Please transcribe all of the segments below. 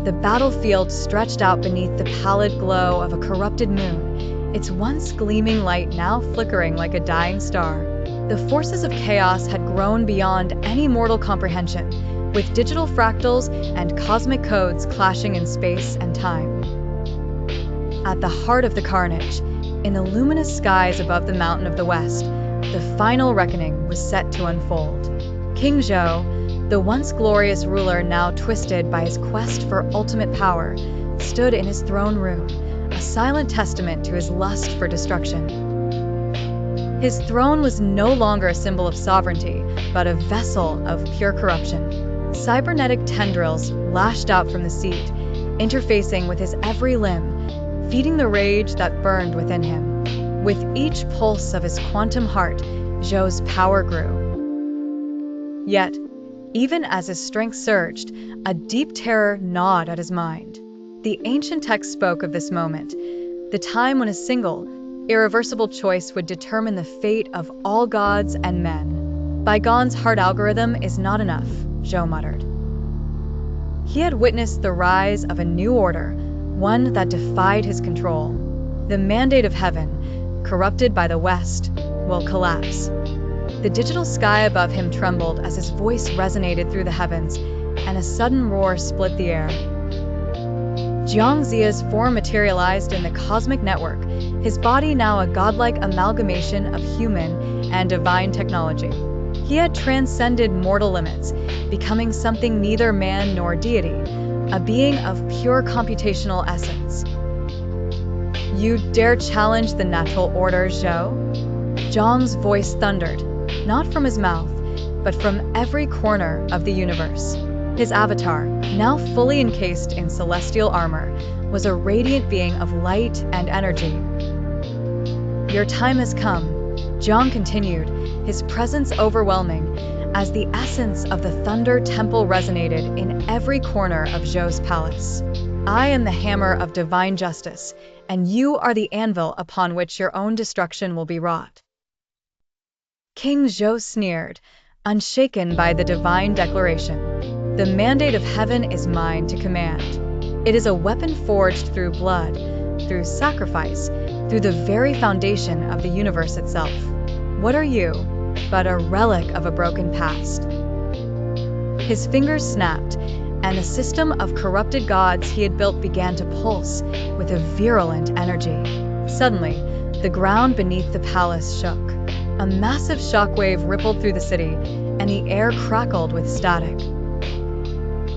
The battlefield stretched out beneath the pallid glow of a corrupted moon, its once gleaming light now flickering like a dying star. The forces of chaos had grown beyond any mortal comprehension, with digital fractals and cosmic codes clashing in space and time. At the heart of the carnage, in the luminous skies above the mountain of the west, the final reckoning was set to unfold. King Zhou, the once glorious ruler now twisted by his quest for ultimate power, stood in his throne room, a silent testament to his lust for destruction. His throne was no longer a symbol of sovereignty, but a vessel of pure corruption. Cybernetic tendrils lashed out from the seat, interfacing with his every limb, feeding the rage that burned within him. With each pulse of his quantum heart, Zhou's power grew. Yet, even as his strength surged, a deep terror gnawed at his mind. The ancient text spoke of this moment, the time when a single, irreversible choice would determine the fate of all gods and men. Bygone's hard algorithm is not enough, Zhou muttered. He had witnessed the rise of a new order, one that defied his control. The mandate of heaven, corrupted by the West, will collapse. The digital sky above him trembled as his voice resonated through the heavens, and a sudden roar split the air. Jiang Ziya's form materialized in the cosmic network, his body now a godlike amalgamation of human and divine technology. He had transcended mortal limits, becoming something neither man nor deity, a being of pure computational essence. You dare challenge the natural order, Zhou? Jiang's voice thundered, not from his mouth, but from every corner of the universe. His avatar, now fully encased in celestial armor, was a radiant being of light and energy. Your time has come, Jiang continued, his presence overwhelming, as the essence of the Thunder Temple resonated in every corner of Zhou's palace. I am the hammer of divine justice, and you are the anvil upon which your own destruction will be wrought. King Zhou sneered, unshaken by the divine declaration. The mandate of heaven is mine to command. It is a weapon forged through blood, through sacrifice, through the very foundation of the universe itself. What are you but a relic of a broken past? His fingers snapped, and the system of corrupted gods he had built began to pulse with a virulent energy. Suddenly, the ground beneath the palace shook. A massive shockwave rippled through the city, and the air crackled with static.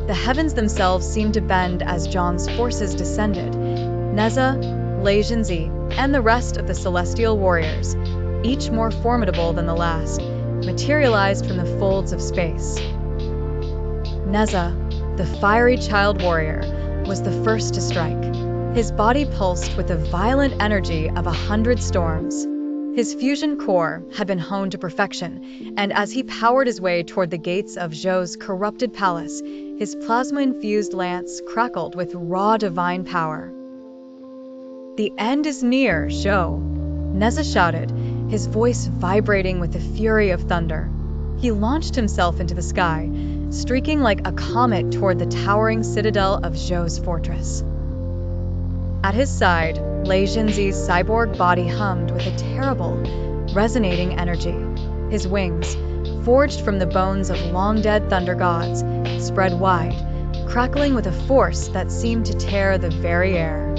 The heavens themselves seemed to bend as Jiang's forces descended. Nezha, Lei Zhenzi, and the rest of the celestial warriors, each more formidable than the last, materialized from the folds of space. Nezha, the fiery child warrior, was the first to strike. His body pulsed with the violent energy of 100 storms. His fusion core had been honed to perfection, and as he powered his way toward the gates of Zhou's corrupted palace, his plasma-infused lance crackled with raw divine power. The end is near, Zhou, Nezha shouted, his voice vibrating with the fury of thunder. He launched himself into the sky, streaking like a comet toward the towering citadel of Zhou's fortress. At his side, Lei Zhenzi's cyborg body hummed with a terrible, resonating energy. His wings, forged from the bones of long-dead thunder gods, spread wide, crackling with a force that seemed to tear the very air.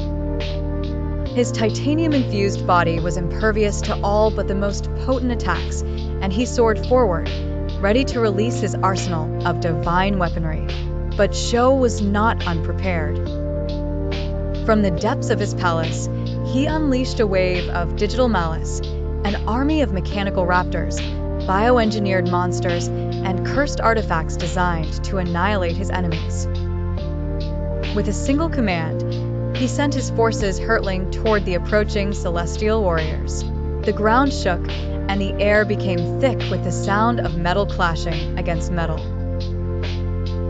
His titanium-infused body was impervious to all but the most potent attacks, and he soared forward, ready to release his arsenal of divine weaponry. But Zhou was not unprepared. From the depths of his palace, he unleashed a wave of digital malice, an army of mechanical raptors, bioengineered monsters, and cursed artifacts designed to annihilate his enemies. With a single command, he sent his forces hurtling toward the approaching celestial warriors. The ground shook, and the air became thick with the sound of metal clashing against metal.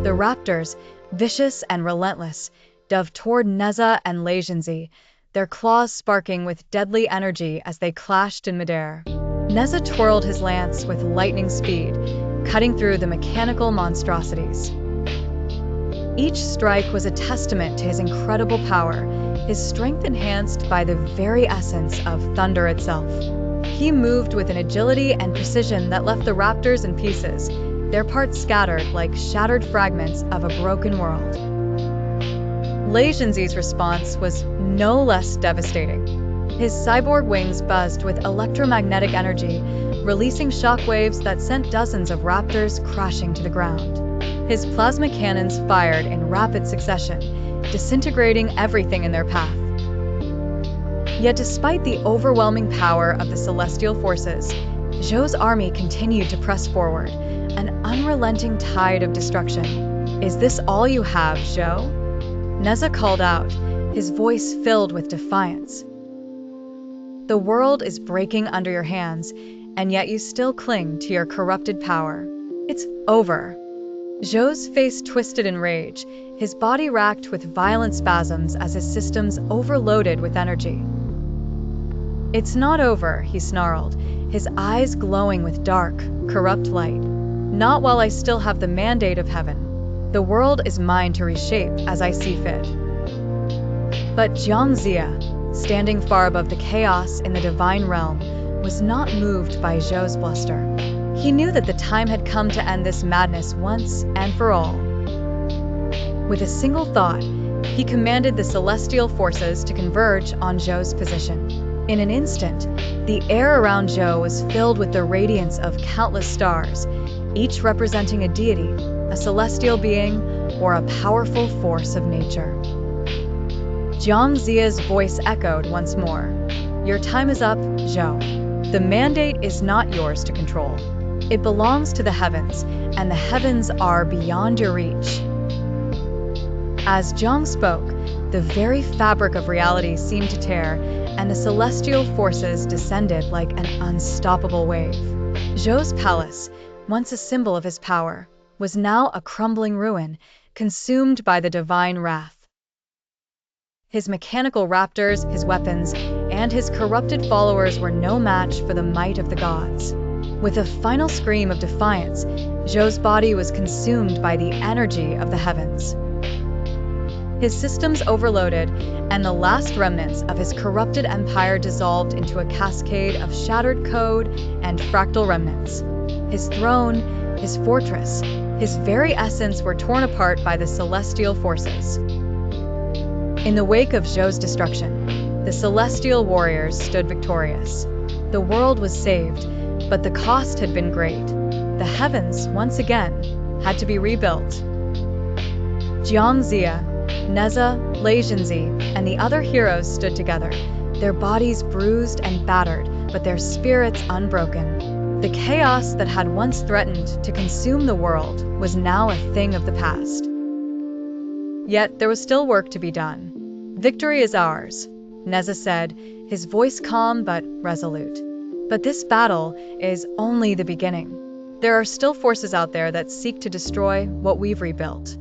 The raptors, vicious and relentless, dove toward Nezha and Lei Zhenzi, their claws sparking with deadly energy as they clashed in midair. Nezha twirled his lance with lightning speed, cutting through the mechanical monstrosities. Each strike was a testament to his incredible power, his strength enhanced by the very essence of thunder itself. He moved with an agility and precision that left the raptors in pieces, their parts scattered like shattered fragments of a broken world. Lei Zhenzi's response was no less devastating. His cyborg wings buzzed with electromagnetic energy, releasing shockwaves that sent dozens of raptors crashing to the ground. His plasma cannons fired in rapid succession, disintegrating everything in their path. Yet despite the overwhelming power of the celestial forces, Zhou's army continued to press forward, an unrelenting tide of destruction. "Is this all you have, Zhou?" Nezha called out, his voice filled with defiance. "The world is breaking under your hands, and yet you still cling to your corrupted power. It's over." Zhou's face twisted in rage, his body racked with violent spasms as his systems overloaded with energy. "It's not over," he snarled, his eyes glowing with dark, corrupt light. "Not while I still have the mandate of heaven. The world is mine to reshape as I see fit." But Jiang Ziya, standing far above the chaos in the divine realm, was not moved by Zhou's bluster. He knew that the time had come to end this madness once and for all. With a single thought, he commanded the celestial forces to converge on Zhou's position. In an instant, the air around Zhou was filled with the radiance of countless stars, each representing a deity, a celestial being, or a powerful force of nature. Jiang Ziya's voice echoed once more. "Your time is up, Zhou. The mandate is not yours to control. It belongs to the heavens, and the heavens are beyond your reach." As Zhang spoke, the very fabric of reality seemed to tear, and the celestial forces descended like an unstoppable wave. Zhou's palace, once a symbol of his power, was now a crumbling ruin, consumed by the divine wrath. His mechanical raptors, his weapons, and his corrupted followers were no match for the might of the gods. With a final scream of defiance, Zhou's body was consumed by the energy of the heavens. His systems overloaded, and the last remnants of his corrupted empire dissolved into a cascade of shattered code and fractal remnants. His throne, his fortress, his very essence were torn apart by the celestial forces. In the wake of Zhou's destruction, the celestial warriors stood victorious. The world was saved, but the cost had been great. The heavens, once again, had to be rebuilt. Jiang Ziya, Nezha, Lei Zhenzi, and the other heroes stood together, their bodies bruised and battered, but their spirits unbroken. The chaos that had once threatened to consume the world was now a thing of the past. Yet there was still work to be done. "Victory is ours," Nezha said, his voice calm but resolute. "But this battle is only the beginning. There are still forces out there that seek to destroy what we've rebuilt."